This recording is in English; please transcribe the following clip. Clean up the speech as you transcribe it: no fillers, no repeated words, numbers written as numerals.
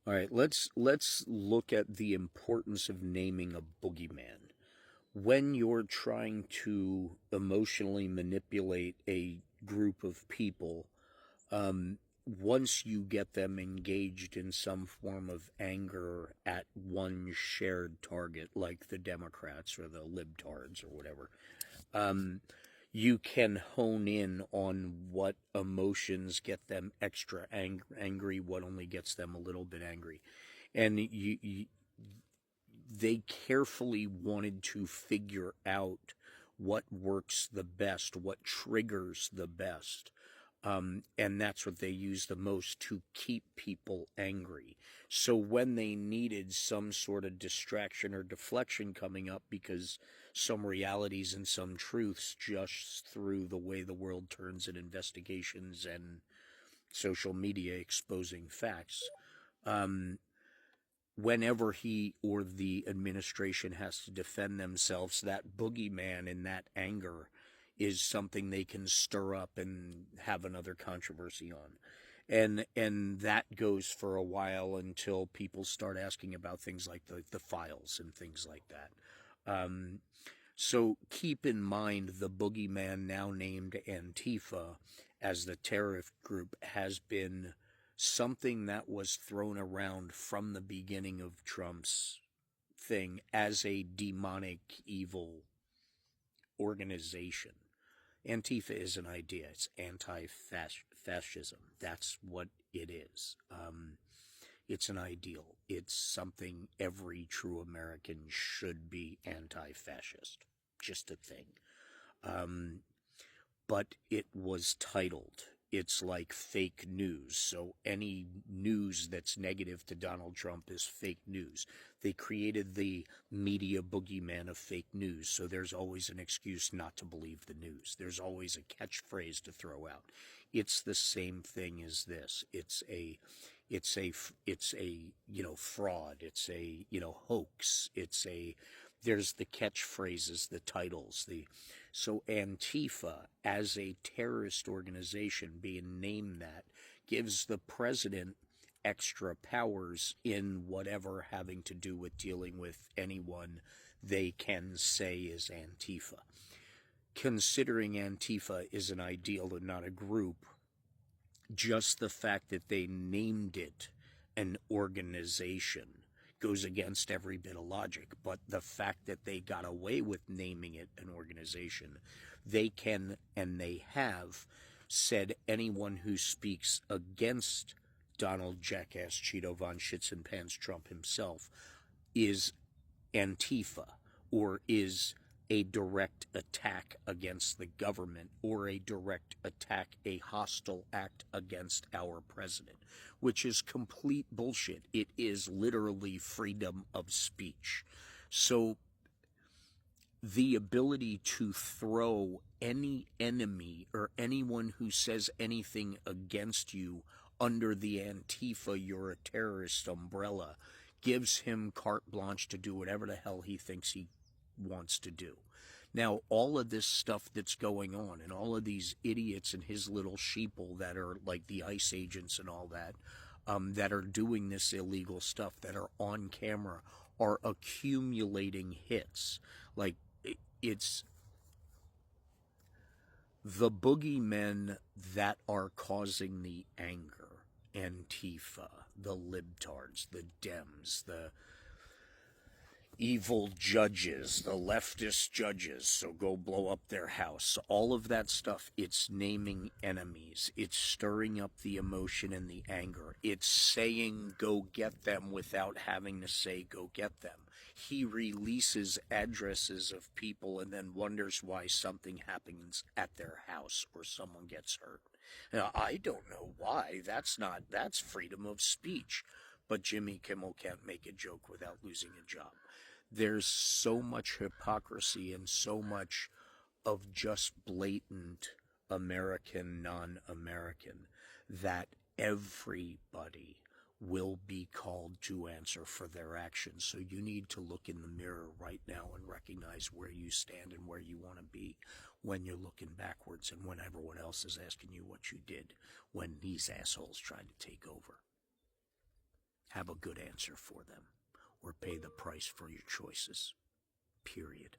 All right, let's look at the importance of naming a boogeyman. When you're trying to emotionally manipulate a group of people, once you get them engaged in some form of anger at one shared target, like the Democrats or the libtards or whatever, you can hone in on what emotions get them extra angry, what only gets them a little bit angry. And they carefully wanted to figure out what works the best, what triggers the best. And that's what they use the most to keep people angry. So when they needed some sort of distraction or deflection coming up because some realities and some truths just through the way the world turns in investigations and social media exposing facts, um, whenever he or the administration has to defend themselves, that boogeyman and that anger is something they can stir up and have another controversy on. And that goes for a while until people start asking about things like the files and things like that. So keep in mind the boogeyman, now named Antifa, as the terrorist group, has been something that was thrown around from the beginning of Trump's thing as a demonic, evil organization. Antifa is an idea. It's anti-fascism. That's what it is. It's an ideal. It's something every true American should be anti-fascist. Just a thing. But it was titled. It's like fake news. So any news that's negative to Donald Trump is fake news. They created the media boogeyman of fake news. So there's always an excuse not to believe the news. There's always a catchphrase to throw out. It's the same thing as this. It's a fraud. It's a hoax. There's the catchphrases, the titles, so Antifa as a terrorist organization being named that gives the president extra powers in whatever having to do with dealing with anyone they can say is Antifa. Considering Antifa is an ideal and not a group, just the fact that they named it an organization goes against every bit of logic. But the fact that they got away with naming it an organization, they can and they have said anyone who speaks against Donald Jackass Cheeto Von Schitz and Pants Trump himself is Antifa, or is a direct attack against the government, or a direct attack, a hostile act against our president, which is complete bullshit. It is literally freedom of speech. So the ability to throw any enemy or anyone who says anything against you under the Antifa, you're a terrorist umbrella, gives him carte blanche to do whatever the hell he thinks he wants to do. Now, all of this stuff that's going on and all of these idiots and his little sheeple that are like the ICE agents and all that, that are doing this illegal stuff, that are on camera, are accumulating hits. Like, it's the boogeymen that are causing the anger. Antifa, the libtards, the Dems, the evil judges, the leftist judges, so go blow up their house. All of that stuff, it's naming enemies. It's stirring up the emotion and the anger. It's saying go get them without having to say go get them. He releases addresses of people and then wonders why something happens at their house or someone gets hurt. Now, I don't know why. That's freedom of speech. But Jimmy Kimmel can't make a joke without losing a job. There's so much hypocrisy and so much of just blatant American, non-American, that everybody will be called to answer for their actions. So you need to look in the mirror right now and recognize where you stand and where you want to be when you're looking backwards and when everyone else is asking you what you did when these assholes tried to take over. have a good answer for them or pay the price for your choices. Period.